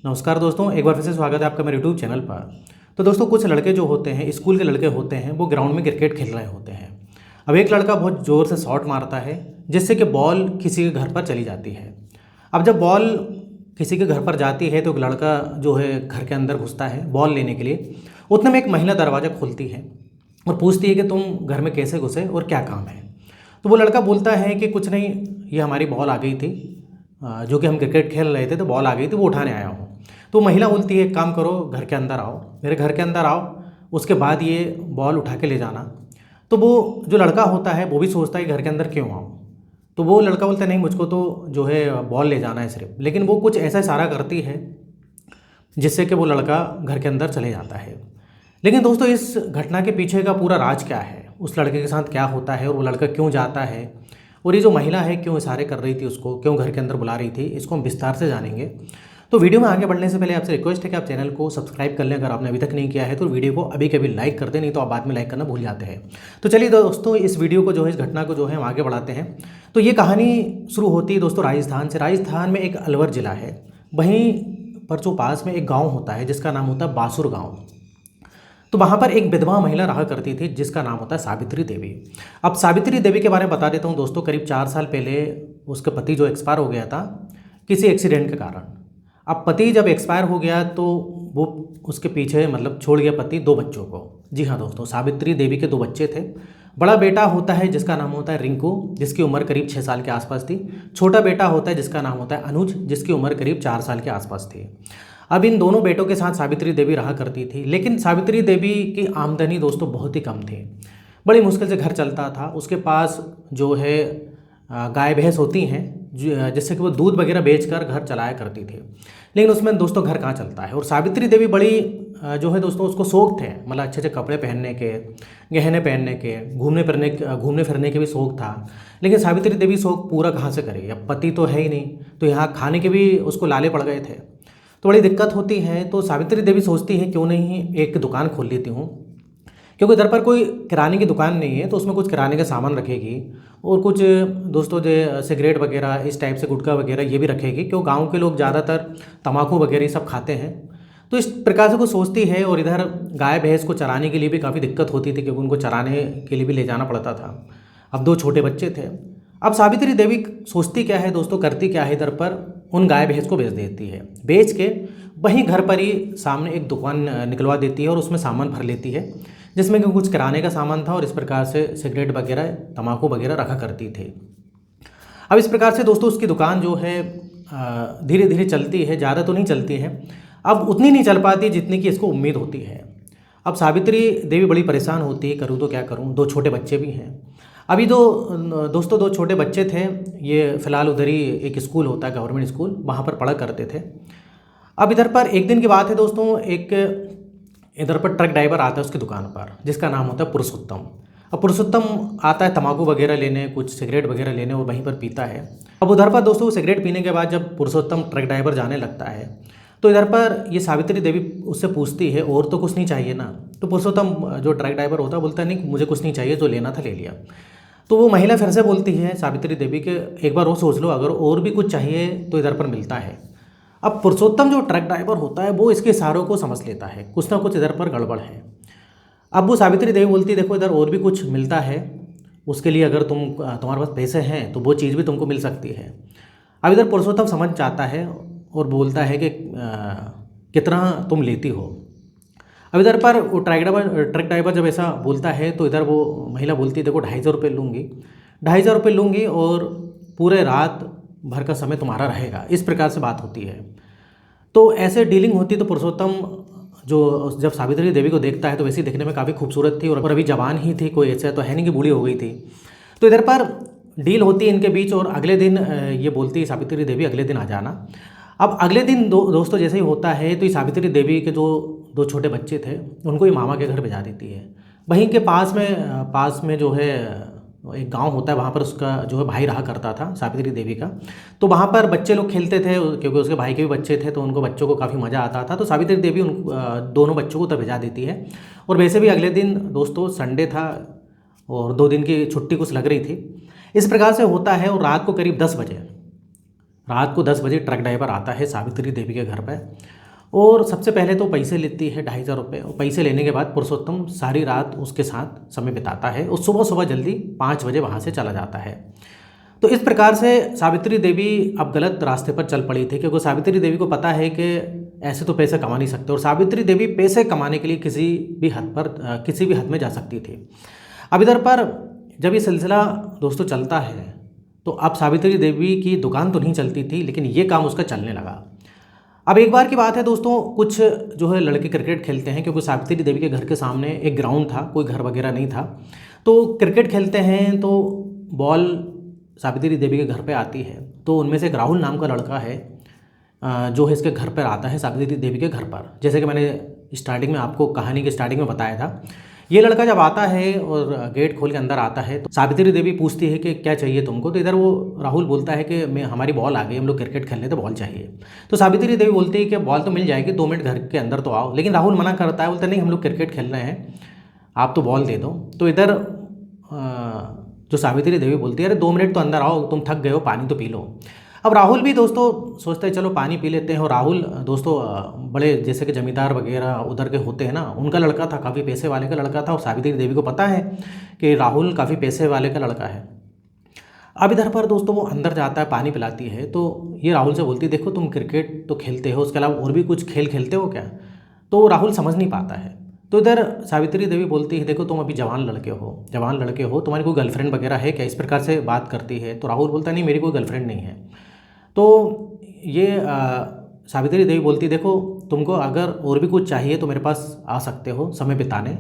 नमस्कार दोस्तों, एक बार फिर से स्वागत है आपका मेरे यूट्यूब चैनल पर। तो दोस्तों, कुछ लड़के जो होते हैं, स्कूल के लड़के होते हैं, वो ग्राउंड में क्रिकेट खेल रहे होते हैं। अब एक लड़का बहुत ज़ोर से शॉट मारता है, जिससे कि बॉल किसी के घर पर चली जाती है। अब जब बॉल किसी के घर पर जाती है तो एक लड़का जो है घर के अंदर घुसता है बॉल लेने के लिए। उतने में एक महिला दरवाज़ा खोलती है और पूछती है कि तुम घर में कैसे घुसे और क्या काम है। तो वो लड़का बोलता है कि कुछ नहीं, ये हमारी बॉल आ गई थी, जो कि हम क्रिकेट खेल रहे थे तो बॉल आ गई थी, वो उठाने आया हूँ। तो महिला बोलती है एक काम करो, घर के अंदर आओ, मेरे घर के अंदर आओ, उसके बाद ये बॉल उठा के ले जाना। तो वो जो लड़का होता है वो भी सोचता है कि घर के अंदर क्यों आऊँ। तो वो लड़का बोलता है नहीं, मुझको तो जो है बॉल ले जाना है सिर्फ। लेकिन वो कुछ ऐसा इशारा करती है जिससे कि वो लड़का घर के अंदर चले जाता है। लेकिन दोस्तों, इस घटना के पीछे का पूरा राज क्या है, उस लड़के के साथ क्या होता है और वो लड़का क्यों जाता है, और ये जो महिला है क्यों इशारे कर रही थी उसको, क्यों घर के अंदर बुला रही थी, इसको हम विस्तार से जानेंगे। तो वीडियो में आगे बढ़ने से पहले आपसे रिक्वेस्ट है कि आप चैनल को सब्सक्राइब कर लें अगर आपने अभी तक नहीं किया है, तो वीडियो को अभी कभी लाइक कर दें, नहीं तो आप बाद में लाइक करना भूल जाते हैं। तो चलिए दोस्तों, इस वीडियो को जो है, इस घटना को जो है हम आगे बढ़ाते हैं। तो ये कहानी शुरू होती है दोस्तों राजस्थान से। राजस्थान में एक अलवर ज़िला है, वहीं पर जो पास में एक गाँव होता है जिसका नाम होता है बासुर गाँव। तो वहाँ पर एक विधवा महिला रहा करती थी जिसका नाम होता है सावित्री देवी। अब सावित्री देवी के बारे में बता देता हूँ दोस्तों। करीब 4 साल पहले उसका पति जो एक्सपायर हो गया था किसी एक्सीडेंट के कारण। अब पति जब एक्सपायर हो गया तो वो उसके पीछे मतलब छोड़ गया पति 2 बच्चों को। जी हाँ दोस्तों, सावित्री देवी के 2 बच्चे थे। बड़ा बेटा होता है जिसका नाम होता है रिंकू, जिसकी उम्र करीब 6 साल के आसपास थी। छोटा बेटा होता है जिसका नाम होता है अनुज, जिसकी उम्र करीब 4 साल के आसपास थी। अब इन दोनों बेटों के साथ सावित्री देवी रहा करती थी। लेकिन सावित्री देवी की आमदनी दोस्तों बहुत ही कम थी, बड़ी मुश्किल से घर चलता था। उसके पास जो है गाय भैंस होती हैं जिससे कि वो दूध वगैरह बेचकर घर चलाया करती थी। लेकिन उसमें दोस्तों घर कहाँ चलता है। और सावित्री देवी बड़ी जो है दोस्तों, उसको शौक थे, मतलब अच्छे अच्छे कपड़े पहनने के, गहने पहनने के, घूमने फिरने के भी शौक था। लेकिन सावित्री देवी शौक पूरा कहाँ से करे, अब पति तो है ही नहीं, तो यहाँ खाने के भी उसको लाले पड़ गए थे, तो बड़ी दिक्कत होती है। तो सावित्री देवी सोचती है क्यों नहीं एक दुकान खोल लेती हूँ, क्योंकि इधर पर कोई किराने की दुकान नहीं है, तो उसमें कुछ किराने का सामान रखेगी और कुछ दोस्तों जो सिगरेट वगैरह इस टाइप से गुटखा वगैरह ये भी रखेगी, क्यों गांव के लोग ज़्यादातर तम्बाकू वगैरह ये सब खाते हैं। तो इस प्रकार से कुछ सोचती है। और इधर गाय भैंस को चराने के लिए भी काफ़ी दिक्कत होती थी, क्योंकि उनको चराने के लिए भी ले जाना पड़ता था। अब 2 छोटे बच्चे थे। अब सावित्री देवी सोचती क्या है दोस्तों, करती क्या है, इधर पर उन गाय भैंस को बेच देती है। बेच के वहीं घर पर ही सामने एक दुकान निकलवा देती है और उसमें सामान भर लेती है, जिसमें कि कुछ किराने का सामान था और इस प्रकार से सिगरेट वगैरह तम्बाकू वगैरह रखा करती थी। अब इस प्रकार से दोस्तों उसकी दुकान जो है धीरे धीरे चलती है, ज़्यादा तो नहीं चलती है, अब उतनी नहीं चल पाती जितनी कि इसको उम्मीद होती है। अब सावित्री देवी बड़ी परेशान होती है, करूँ तो क्या करूँ, 2 छोटे बच्चे भी हैं। अभी दोस्तों 2 छोटे बच्चे थे, ये फ़िलहाल उधर ही एक स्कूल होता है गवर्नमेंट स्कूल, वहाँ पर पढ़ा करते थे। अब इधर पर एक दिन की बात है दोस्तों, एक इधर पर ट्रक ड्राइवर आता है उसकी दुकान पर, जिसका नाम होता है पुरुषोत्तम। अब पुरुषोत्तम आता है तम्बाकू वगैरह लेने, कुछ सिगरेट वगैरह लेने, और वहीं पर पीता है। अब उधर पर दोस्तों सिगरेट पीने के बाद जब पुरुषोत्तम ट्रक ड्राइवर जाने लगता है, तो इधर पर ये सावित्री देवी उससे पूछती है और तो कुछ नहीं चाहिए ना। तो पुरुषोत्तम जो ट्रक ड्राइवर होता है बोलता है नहीं, मुझे कुछ नहीं चाहिए, जो लेना था ले लिया। तो वो महिला फिर से बोलती है सावित्री देवी के एक बार वो सोच लो, अगर और भी कुछ चाहिए तो इधर पर मिलता है। अब पुरुषोत्तम जो ट्रक ड्राइवर होता है वो इसके इशारों को समझ लेता है, कुछ ना कुछ इधर पर गड़बड़ है। अब वो सावित्री देवी बोलती है देखो इधर और भी कुछ मिलता है, उसके लिए अगर तुम्हारे पास पैसे हैं तो वो चीज़ भी तुमको मिल सकती है। अब इधर पुरुषोत्तम समझ जाता है और बोलता है कि कितना तुम लेती हो। अब इधर पर वो ट्रक ड्राइवर जब ऐसा बोलता है तो इधर वो महिला बोलती है देखो 250 रुपये लूँगी, 250 रुपये लूँगी और पूरे रात भर का समय तुम्हारा रहेगा, इस प्रकार से बात होती है। तो ऐसे डीलिंग होती है। तो पुरुषोत्तम जो जब सावित्री देवी को देखता है तो वैसे ही देखने में काफ़ी खूबसूरत थी और अभी जवान ही थी, कोई ऐसा तो है नहीं कि बूढ़ी हो गई थी। तो इधर पर डील होती है इनके बीच और अगले दिन ये बोलती है सावित्री देवी अगले दिन आ जाना। अब अगले दिन दोस्तों जैसे ही होता है तो ये सावित्री देवी के जो 2 छोटे बच्चे थे उनको ये मामा के घर भेजा देती है। वहीं के पास में जो है एक गांव होता है, वहाँ पर उसका जो है भाई रहा करता था सावित्री देवी का। तो वहाँ पर बच्चे लोग खेलते थे, क्योंकि उसके भाई के भी बच्चे थे तो उनको बच्चों को काफ़ी मज़ा आता था। तो सावित्री देवी उन दोनों बच्चों को तब भेजा देती है। और वैसे भी अगले दिन दोस्तों संडे था और 2 दिन की छुट्टी कुछ लग रही थी। इस प्रकार से होता है और रात को करीब 10 बजे रात को 10 बजे ट्रक ड्राइवर आता है सावित्री देवी के घर पर और सबसे पहले तो पैसे लेती है 2,500 और पैसे लेने के बाद पुरुषोत्तम सारी रात उसके साथ समय बिताता है और सुबह सुबह जल्दी 5 बजे वहाँ से चला जाता है। तो इस प्रकार से सावित्री देवी अब गलत रास्ते पर चल पड़ी थी, क्योंकि सावित्री देवी को पता है कि ऐसे तो पैसे कमा नहीं सकते और सावित्री देवी पैसे कमाने के लिए किसी भी हद में जा सकती थी। अब इधर पर जब ये सिलसिला दोस्तों चलता है तो अब सावित्री देवी की दुकान तो नहीं चलती थी, लेकिन ये काम उसका चलने लगा। अब एक बार की बात है दोस्तों, कुछ जो है लड़के क्रिकेट खेलते हैं, क्योंकि सावित्री देवी के घर के सामने एक ग्राउंड था, कोई घर वगैरह नहीं था। तो क्रिकेट खेलते हैं तो बॉल सावित्री देवी के घर पे आती है। तो उनमें से एक राहुल नाम का लड़का है जो है इसके घर पर आता है, सावित्री देवी के घर पर। जैसे कि मैंने स्टार्टिंग में आपको कहानी के स्टार्टिंग में बताया था, ये लड़का जब आता है और गेट खोल के अंदर आता है तो सावित्री देवी पूछती है कि क्या चाहिए तुमको। तो इधर वो राहुल बोलता है कि हमारी बॉल आ गई, हम लोग क्रिकेट खेलने तो बॉल चाहिए। तो सावित्री देवी बोलती है कि बॉल तो मिल जाएगी, 2 मिनट घर के अंदर तो आओ। लेकिन राहुल मना करता है, बोलता नहीं हम लोग क्रिकेट खेल रहे हैं, आप तो बॉल दे दो। तो इधर जो सावित्री देवी बोलती है अरे 2 मिनट तो अंदर आओ, तुम थक गए हो, पानी तो पी लो। अब राहुल भी दोस्तों सोचते हैं चलो पानी पी लेते हैं। और राहुल दोस्तों बड़े जैसे कि जमींदार वगैरह उधर के होते हैं ना, उनका लड़का था, काफ़ी पैसे वाले का लड़का था। और सावित्री देवी को पता है कि राहुल काफ़ी पैसे वाले का लड़का है। अब इधर पर दोस्तों वो अंदर जाता है, पानी पिलाती है। तो ये राहुल से बोलती है देखो तुम क्रिकेट तो खेलते हो, उसके अलावा और भी कुछ खेल खेलते हो क्या? तो राहुल समझ नहीं पाता है। तो इधर सावित्री देवी बोलती है देखो तुम अभी जवान लड़के हो, तुम्हारी कोई गर्लफ्रेंड वगैरह है क्या? इस प्रकार से बात करती है। तो राहुल बोलता है नहीं मेरी कोई गर्लफ्रेंड नहीं है। तो ये सावित्री देवी बोलती देखो तुमको अगर और भी कुछ चाहिए तो मेरे पास आ सकते हो समय बिताने,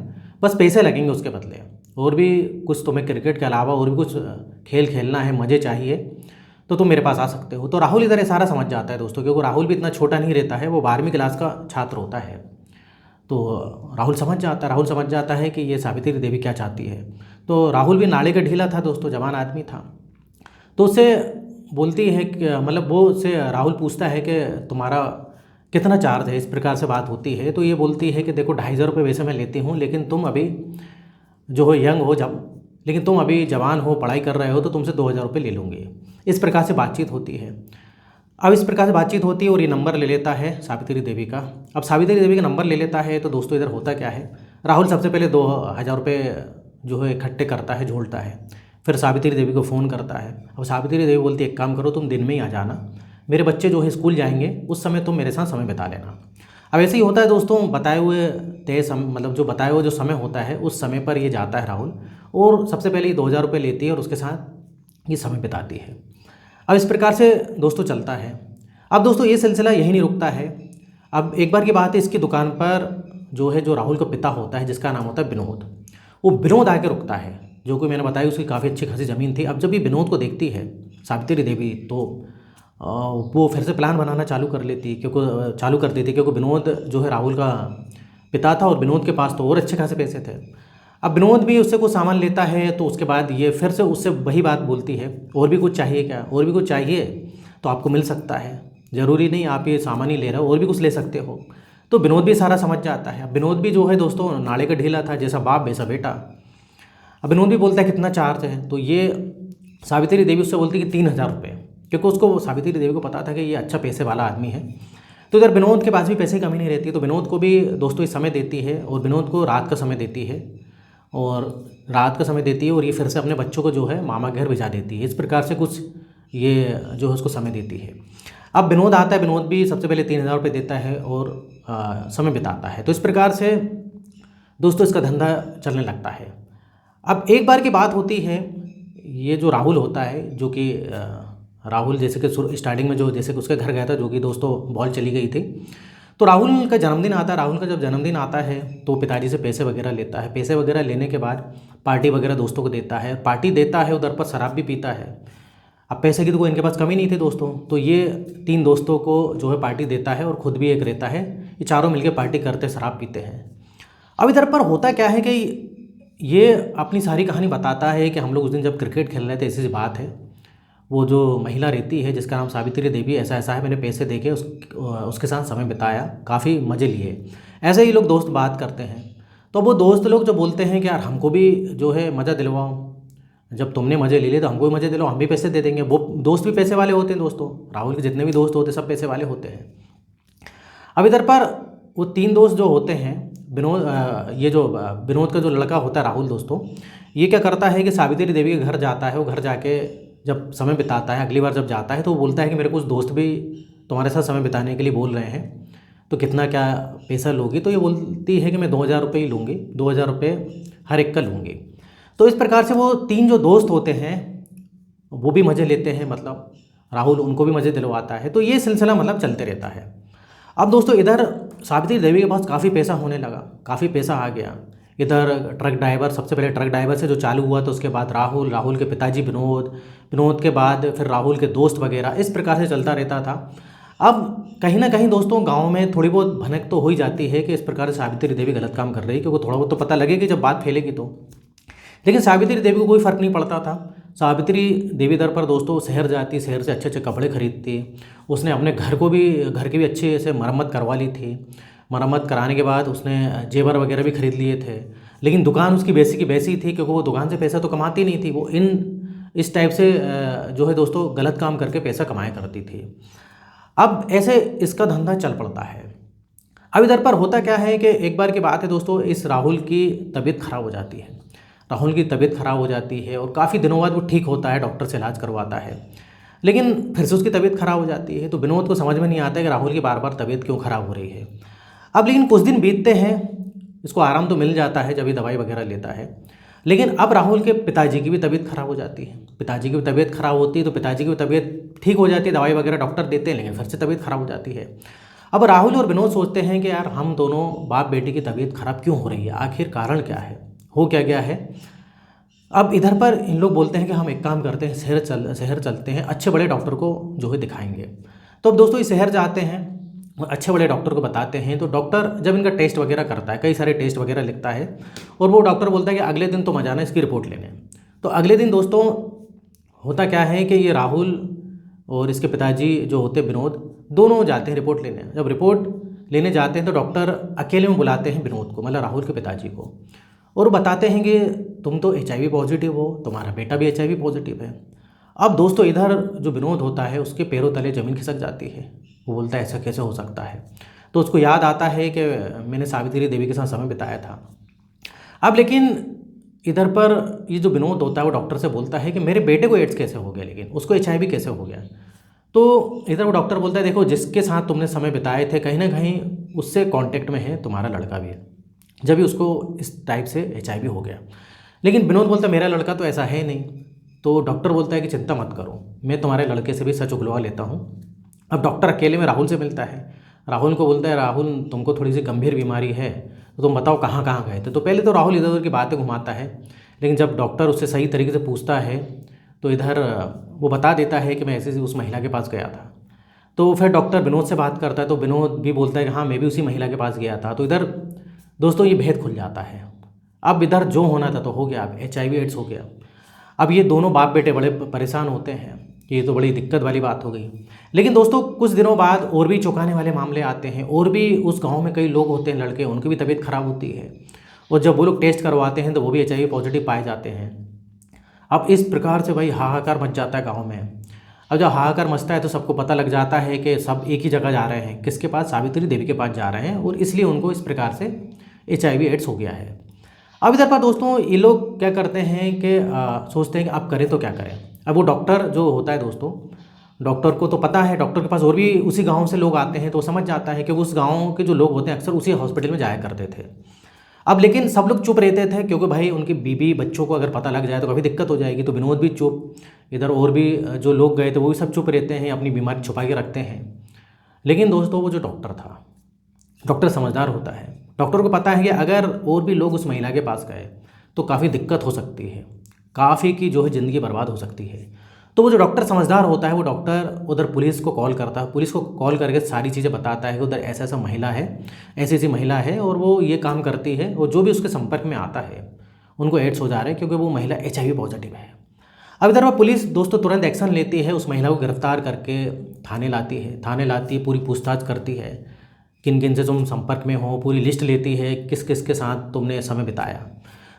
बस पैसे लगेंगे उसके बदले। और भी कुछ तुम्हें क्रिकेट के अलावा और भी कुछ खेल खेलना है, मज़े चाहिए तो तुम मेरे पास आ सकते हो। तो राहुल इधर ये सारा समझ जाता है दोस्तों, क्योंकि राहुल भी इतना छोटा नहीं रहता है, वो 12वीं क्लास का छात्र होता है। तो राहुल समझ जाता है कि ये सावित्री देवी क्या चाहती है। तो राहुल भी नाले का ढीला था दोस्तों, जवान आदमी था। तो उससे बोलती है कि मतलब वो उससे राहुल पूछता है कि तुम्हारा कितना चार्ज है, इस प्रकार से बात होती है। तो ये बोलती है कि देखो 2,500 वैसे मैं लेती हूँ, लेकिन तुम अभी जो हो यंग हो लेकिन तुम अभी जवान हो, पढ़ाई कर रहे हो, तो तुमसे 2,000 ले लूँगी। इस प्रकार से बातचीत होती है। अब इस प्रकार से बातचीत होती है और ये नंबर ले लेता है सावित्री देवी का। अब सावित्री देवी का नंबर ले लेता है तो दोस्तों इधर होता क्या है, राहुल सबसे पहले 2,000 जो है इकट्ठे करता है, जोड़ता है। फिर सावित्री देवी को फ़ोन करता है। अब सावित्री देवी बोलती है एक काम करो तुम दिन में ही आ जाना, मेरे बच्चे जो है स्कूल जाएंगे, उस समय तुम मेरे साथ समय बिता लेना। अब ऐसे ही होता है दोस्तों, बताए हुए मतलब जो बताए हुए जो समय होता है उस समय पर ये जाता है राहुल, और सबसे पहले ये 2,000 लेती है और उसके साथ ये समय बिताती है। अब इस प्रकार से दोस्तों चलता है। अब दोस्तों ये सिलसिला यही नहीं रुकता है। अब एक बार की बात है, इसकी दुकान पर जो राहुल का पिता होता है जिसका नाम होता है विनोद, वो विनोद आके रुकता है, जो कि मैंने बताया उसकी काफ़ी अच्छी खासी ज़मीन थी। अब जब ये विनोद को देखती है सावित्री देवी तो वो फिर से प्लान बनाना चालू कर देती, क्योंकि विनोद जो है राहुल का पिता था और विनोद के पास तो और अच्छे खासे पैसे थे। अब विनोद भी उससे कुछ सामान लेता है, तो उसके बाद ये फिर से उससे वही बात बोलती है, और भी कुछ चाहिए क्या? और भी कुछ चाहिए तो आपको मिल सकता है, ज़रूरी नहीं आप ये सामान ही ले रहे हो, और भी कुछ ले सकते हो। तो विनोद भी सारा समझ जाता है। अब विनोद भी जो है दोस्तों नाले का ढीला था, जैसा बाप वैसा बेटा। अब विनोद भी बोलता है कितना चार्ज है? तो ये सावित्री देवी उससे बोलती है कि 3,000, क्योंकि उसको सावित्री देवी को पता था कि ये अच्छा पैसे वाला आदमी है। तो इधर विनोद के पास भी पैसे की कमी नहीं रहती, तो विनोद को भी दोस्तों ये समय देती है, और विनोद को रात का समय देती है, और ये फिर से अपने बच्चों को जो है मामा घर भिजा देती है। इस प्रकार से कुछ ये जो है उसको समय देती है। अब विनोद आता है, विनोद भी सबसे पहले 3,000 देता है और समय बिताता है। तो इस प्रकार से दोस्तों इसका धंधा चलने लगता है। अब एक बार की बात होती है, ये जो राहुल होता है, जो कि राहुल जैसे कि स्टार्टिंग में जैसे कि उसके घर गया था, जो कि दोस्तों बॉल चली गई थी। तो राहुल का जन्मदिन आता है। राहुल का जब जन्मदिन आता है तो पिताजी से पैसे वगैरह लेता है। पैसे वगैरह लेने के बाद पार्टी वगैरह दोस्तों को देता है, पार्टी देता है, उधर पर शराब भी पीता है। अब पैसे की तो कोई इनके पास कमी नहीं थी दोस्तों, तो ये 3 दोस्तों को जो है पार्टी देता है और ख़ुद भी एक रहता है। ये चारों मिलकर पार्टी करते, शराब पीते हैं। अब इधर पर होता क्या है कि ये अपनी सारी कहानी बताता है कि हम लोग उस दिन जब क्रिकेट खेल रहे थे, ऐसी सी बात है, वो जो महिला रहती है जिसका नाम सावित्री देवी, ऐसा ऐसा है, मैंने पैसे देके उसके साथ समय बिताया, काफ़ी मज़े लिए। ऐसे ही लोग दोस्त बात करते हैं। तो वो दोस्त लोग जो बोलते हैं कि यार हमको भी जो है मज़ा दिलवाओ, जब तुमने मज़े ले लिए तो हमको भी मज़े दे लो, हम भी पैसे दे देंगे। वो दोस्त भी पैसे वाले होते हैं दोस्तों, राहुल के जितने भी दोस्त होते हैं सब पैसे वाले होते हैं। अब इधर पर वो 3 दोस्त जो होते हैं, ये जो विनोद का जो लड़का होता है राहुल दोस्तों, ये क्या करता है कि सावित्री देवी के घर जाता है। वो घर जाके जब समय बिताता है, अगली बार जब जाता है तो वो बोलता है कि मेरे कुछ दोस्त भी तुम्हारे साथ समय बिताने के लिए बोल रहे हैं, तो कितना क्या पैसा लोगी? तो ये बोलती है कि मैं 2000 रुपये ही लूँगी, 2000 रुपये हर एक का लूँगी। तो इस प्रकार से वो 3 जो दोस्त होते हैं वो भी मज़े लेते हैं, मतलब राहुल उनको भी मज़े दिलवाता है। तो ये सिलसिला मतलब चलते रहता है। अब दोस्तों इधर सावित्री देवी के पास काफ़ी पैसा होने लगा, काफ़ी पैसा आ गया। इधर ट्रक ड्राइवर, सबसे पहले ट्रक ड्राइवर से जो चालू हुआ, तो उसके बाद राहुल, राहुल के पिताजी विनोद, विनोद के बाद फिर राहुल के दोस्त वगैरह, इस प्रकार से चलता रहता था। अब कहीं ना कहीं दोस्तों गांव में थोड़ी बहुत भनक तो हो ही जाती है कि इस प्रकार से सावित्री देवी गलत काम कर रही है, क्योंकि थोड़ा बहुत तो पता लगेगी जब बात फैलेगी तो। लेकिन सावित्री देवी को कोई फ़र्क नहीं पड़ता था। सावित्री देवी दर पर दोस्तों शहर जाती, शहर से अच्छे अच्छे कपड़े खरीदती। उसने अपने घर की भी अच्छे से मरम्मत करवा ली थी। मरम्मत कराने के बाद उसने जेवर वगैरह भी खरीद लिए थे। लेकिन दुकान उसकी वैसी की वैसी थी, क्योंकि वो दुकान से पैसा तो कमाती नहीं थी। वो इस टाइप से जो है दोस्तों गलत काम करके पैसा कमाया करती थी। अब ऐसे इसका धंधा चल पड़ता है। अब इधर पर होता क्या है कि एक बार की बात है दोस्तों, इस राहुल की तबीयत खराब हो जाती है। राहुल की तबीयत खराब हो जाती है और काफ़ी दिनों बाद वो ठीक होता है, डॉक्टर से इलाज करवाता है। लेकिन फिर से उसकी तबीयत खराब हो जाती है। तो विनोद को समझ में नहीं आता है कि राहुल की बार बार तबीयत क्यों खराब हो रही है। अब लेकिन कुछ दिन बीतते हैं, इसको आराम तो मिल जाता है जब ये दवाई वगैरह लेता है। लेकिन अब राहुल के पिताजी की भी तबीयत खराब हो जाती है। पिताजी की भी तबीयत खराब होती है, तो पिताजी की भी तबीयत ठीक हो जाती है, दवाई वगैरह डॉक्टर देते हैं, लेकिन फिर से तबीयत खराब हो जाती है। अब राहुल और विनोद सोचते हैं कि यार हम दोनों बाप बेटी की तबीयत खराब क्यों हो रही है, आखिर कारण क्या है, हो क्या गया है। अब इधर पर इन लोग बोलते हैं कि हम एक काम करते हैं, शहर चलते हैं, अच्छे बड़े डॉक्टर को जो है दिखाएंगे। तो अब दोस्तों इस शहर जाते हैं और अच्छे बड़े डॉक्टर को बताते हैं। तो डॉक्टर जब इनका टेस्ट वगैरह करता है, कई सारे टेस्ट वगैरह लिखता है, और वो डॉक्टर बोलता है कि अगले दिन तुम आ जाना इसकी रिपोर्ट लेने। तो अगले दिन दोस्तों होता क्या है कि ये राहुल और इसके पिताजी जो होते विनोद, दोनों जाते हैं रिपोर्ट लेने। जब रिपोर्ट लेने जाते हैं तो डॉक्टर अकेले में बुलाते हैं विनोद को, मतलब राहुल के पिताजी को, और बताते हैं कि तुम तो HIV पॉजिटिव हो, तुम्हारा बेटा भी HIV पॉजिटिव है। अब दोस्तों इधर जो विनोद होता है उसके पैरों तले ज़मीन खिसक जाती है। वो बोलता है ऐसा कैसे हो सकता है। तो उसको याद आता है कि मैंने सावित्री देवी के साथ समय बिताया था। अब लेकिन इधर पर ये जो विनोद होता है वो डॉक्टर से बोलता है कि मेरे बेटे को एड्स कैसे हो गया, लेकिन उसको HIV कैसे हो गया। तो इधर वो डॉक्टर बोलता है देखो जिसके साथ तुमने समय बिताए थे कहीं ना कहीं उससे कांटेक्ट में है तुम्हारा लड़का भी, जब भी उसको इस टाइप से HIV हो गया। लेकिन विनोद बोलता है मेरा लड़का तो ऐसा है नहीं। तो डॉक्टर बोलता है कि चिंता मत करो, मैं तुम्हारे लड़के से भी सच उगलवा लेता हूँ। अब डॉक्टर अकेले में राहुल से मिलता है। राहुल को बोलता है राहुल तुमको थोड़ी सी गंभीर बीमारी है, तो तुम बताओ कहाँ कहाँ गए थे। तो पहले तो राहुल इधर उधर की बातें घुमाता है, लेकिन जब डॉक्टर उससे सही तरीके से पूछता है तो इधर वो बता देता है कि मैं ऐसे उस महिला के पास गया था। तो फिर डॉक्टर विनोद से बात करता है, तो विनोद भी बोलता है कि हाँ मैं भी उसी महिला के पास गया था। तो इधर दोस्तों ये भेद खुल जाता है। अब इधर जो होना था तो हो गया, अब HIV एड्स हो गया। अब ये दोनों बाप बेटे बड़े परेशान होते हैं कि ये तो बड़ी दिक्कत वाली बात हो गई। लेकिन दोस्तों कुछ दिनों बाद और भी चौंकाने वाले मामले आते हैं, और भी उस गांव में कई लोग होते हैं लड़के, उनकी भी तबीयत खराब होती है, और जब वो लोग टेस्ट करवाते हैं तो वो भी HIV पॉजिटिव पाए जाते हैं। अब इस प्रकार से भाई हाहाकार मच जाता है गाँव में। अब जब हाहाकार मचता है तो सबको पता लग जाता है कि सब एक ही जगह जा रहे हैं, किसके पास, सावित्री देवी के पास जा रहे हैं, और इसलिए उनको इस प्रकार से HIV एड्स हो गया है। अब इधर पर दोस्तों ये लोग क्या करते हैं कि सोचते हैं कि अब करें तो क्या करें। अब वो डॉक्टर जो होता है दोस्तों, डॉक्टर को तो पता है, डॉक्टर के पास और भी उसी गांव से लोग आते हैं, तो वो समझ जाता है कि उस गांव के जो लोग होते हैं अक्सर उसी हॉस्पिटल में जाया करते थे। अब लेकिन सब लोग चुप रहते थे, क्योंकि भाई उनकी बीवी बच्चों को अगर पता लग जाए तो कभी दिक्कत हो जाएगी। तो विनोद भी चुप, इधर और भी जो लोग गए थे वो भी सब चुप रहते हैं, अपनी बीमारी छुपा के रखते हैं। लेकिन दोस्तों वो जो डॉक्टर था, डॉक्टर समझदार होता है। डॉक्टर को पता है कि अगर और भी लोग उस महिला के पास गए तो काफ़ी दिक्कत हो सकती है, काफ़ी की जो है ज़िंदगी बर्बाद हो सकती है। तो वो जो डॉक्टर समझदार होता है वो डॉक्टर उधर पुलिस को कॉल करता है, पुलिस को कॉल करके सारी चीज़ें बताता है कि उधर ऐसा ऐसा महिला है, ऐसी ऐसी महिला है, और वो ये काम करती है, और जो भी उसके संपर्क में आता है उनको एड्स हो जा रहे हैं, क्योंकि वो महिला HIV पॉजिटिव है। अब इधर पर पुलिस दोस्तों तुरंत एक्शन लेती है, उस महिला को गिरफ्तार करके थाने लाती है, पूरी पूछताछ करती है, किन किन से तुम संपर्क में हो, पूरी लिस्ट लेती है, किस किस के साथ तुमने समय बिताया।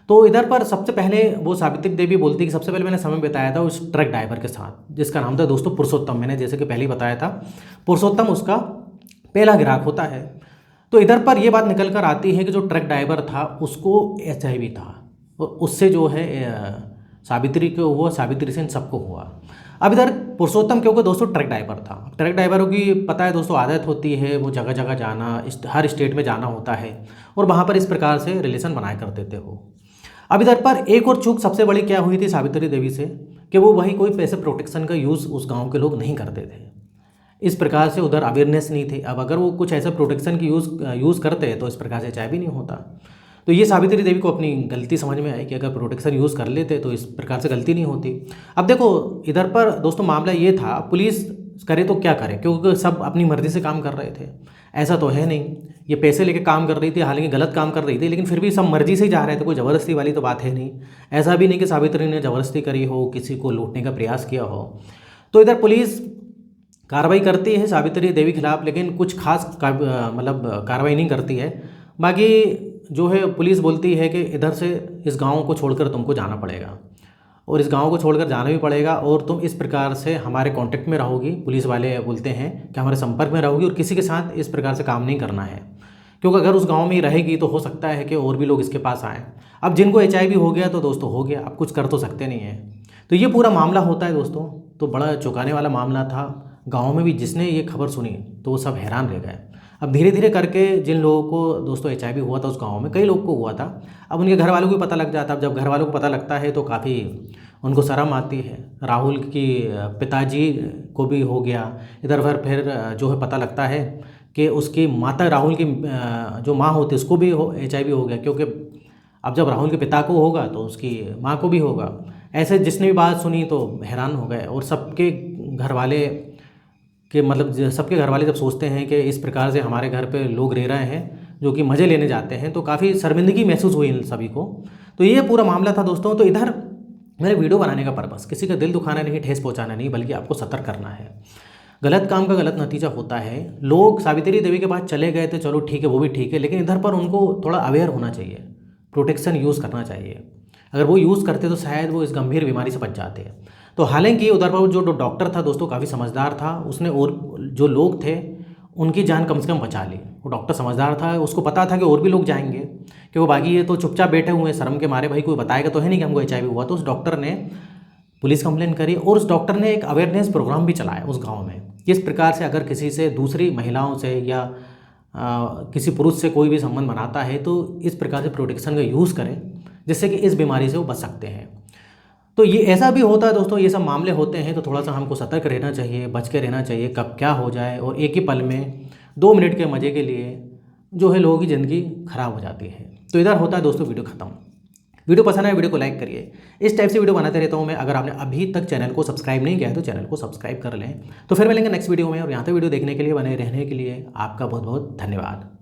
तो इधर पर सबसे पहले वो सावित्री देवी बोलती है कि सबसे पहले मैंने समय बिताया था उस ट्रक ड्राइवर के साथ, जिसका नाम था दोस्तों पुरुषोत्तम। मैंने जैसे कि पहले ही बताया था, पुरुषोत्तम उसका पहला ग्राहक होता है। तो इधर पर यह बात निकल कर आती है कि जो ट्रक ड्राइवर था उसको HIV था, और उससे जो है सावित्री को हुआ, सावित्री से इन सबको हुआ। अब इधर पुरुषोत्तम क्योंकि दोस्तों ट्रक ड्राइवर था, ट्रक ड्राइवरों की पता है दोस्तों आदत होती है वो जगह जगह जाना, हर स्टेट में जाना होता है और वहाँ पर इस प्रकार से रिलेशन बनाए करते थे वो। अब इधर पर एक और चूक सबसे बड़ी क्या हुई थी सावित्री देवी से, कि वो वही कोई पैसे प्रोटेक्शन का यूज़ उस गांव के लोग नहीं करते थे। इस प्रकार से उधर अवेयरनेस नहीं थी। अब अगर वो कुछ ऐसा प्रोटेक्शन की यूज़ करते तो इस प्रकार से चाय भी नहीं होता। तो ये सावित्री देवी को अपनी गलती समझ में आई कि अगर प्रोटेक्शन यूज़ कर लेते तो इस प्रकार से गलती नहीं होती। अब देखो इधर पर दोस्तों मामला ये था, पुलिस करे तो क्या करे, क्योंकि सब अपनी मर्ज़ी से काम कर रहे थे। ऐसा तो है नहीं ये पैसे लेके काम कर रही थी, हालांकि गलत काम कर रही थी, लेकिन फिर भी सब मर्जी से ही जा रहे थे, कोई ज़बरदस्ती वाली तो बात है नहीं। ऐसा भी नहीं कि सावित्री ने ज़बरदस्ती करी हो, किसी को लूटने का प्रयास किया हो। तो इधर पुलिस कार्रवाई करती है सावित्री देवी खिलाफ, लेकिन कुछ खास मतलब कार्रवाई नहीं करती है। बाकी जो है पुलिस बोलती है कि इधर से इस गाँव को छोड़कर तुमको जाना पड़ेगा, और इस गांव को छोड़कर जाना भी पड़ेगा, और तुम इस प्रकार से हमारे कांटेक्ट में रहोगी। पुलिस वाले बोलते हैं कि हमारे संपर्क में रहोगी और किसी के साथ इस प्रकार से काम नहीं करना है, क्योंकि अगर उस गांव में ही रहेगी तो हो सकता है कि और भी लोग इसके पास आएँ। अब जिनको HIV हो गया तो दोस्तों हो गया, अब कुछ कर तो सकते नहीं हैं। तो ये पूरा मामला होता है दोस्तों, तो बड़ा चौंकाने वाला मामला था। गाँव में भी जिसने ये खबर सुनी तो वो सब हैरान रह गए। अब धीरे धीरे करके जिन लोगों को दोस्तों HIV हुआ था उस गांव में, कई लोग को हुआ था, अब उनके घर वालों को भी पता लग जाता। अब जब घर वालों को पता लगता है तो काफ़ी उनको शर्म आती है। राहुल की पिताजी को भी हो गया, इधर फिर जो है पता लगता है कि उसकी माता राहुल की जो माँ होती है उसको भी HIV हो गया, क्योंकि अब जब राहुल के पिता को होगा तो उसकी माँ को भी होगा। ऐसे जिसने भी बात सुनी तो हैरान हो गए, और सबके घर वाले कि मतलब सबके घर वाले जब सोचते हैं कि इस प्रकार से हमारे घर पे लोग रह रहे हैं जो कि मज़े लेने जाते हैं, तो काफ़ी शर्मिंदगी महसूस हुई इन सभी को। तो ये पूरा मामला था दोस्तों। तो इधर मेरे वीडियो बनाने का पर्पस किसी का दिल दुखाना नहीं, ठेस पहुंचाना नहीं, बल्कि आपको सतर्क करना है। गलत काम का गलत नतीजा होता है। लोग सावित्री देवी के पास चले गए तो चलो ठीक है, वो भी ठीक है, लेकिन इधर पर उनको थोड़ा अवेयर होना चाहिए, प्रोटेक्शन यूज़ करना चाहिए। अगर वो यूज़ करते तो शायद वो इस गंभीर बीमारी से बच जाते हैं। तो हालांकि उधर पर जो डॉक्टर था दोस्तों काफ़ी समझदार था, उसने और जो लोग थे उनकी जान कम से कम बचा ली। वो डॉक्टर समझदार था, उसको पता था कि और भी लोग जाएंगे, क्योंकि बाकी ये तो चुपचाप बैठे हुए हैं शर्म के मारे, भाई कोई बताएगा तो है नहीं कि हमको HIV हुआ। तो उस डॉक्टर ने पुलिस कंप्लेन करी, और उस डॉक्टर ने एक अवेयरनेस प्रोग्राम भी चलाया उस गाँव में, किस प्रकार से अगर किसी से दूसरी महिलाओं से या किसी पुरुष से कोई भी संबंध बनाता है तो इस प्रकार से प्रोटेक्शन का यूज़ करें, जिससे कि इस बीमारी से वो बच सकते हैं। तो ये ऐसा भी होता है दोस्तों, ये सब मामले होते हैं तो थोड़ा सा हमको सतर्क रहना चाहिए, बच के रहना चाहिए, कब क्या हो जाए। और एक ही पल में 2 मिनट के मज़े के लिए जो है लोगों की ज़िंदगी खराब हो जाती है। तो इधर होता है दोस्तों वीडियो ख़त्म। वीडियो पसंद आए वीडियो को लाइक करिए। इस टाइप से वीडियो बनाते रहता हूँ मैं। अगर आपने अभी तक चैनल को सब्सक्राइब नहीं किया है तो चैनल को सब्सक्राइब कर लें। तो फिर मिलेंगे नेक्स्ट वीडियो में, और यहाँ तक वीडियो देखने के लिए, बने रहने के लिए आपका बहुत बहुत धन्यवाद।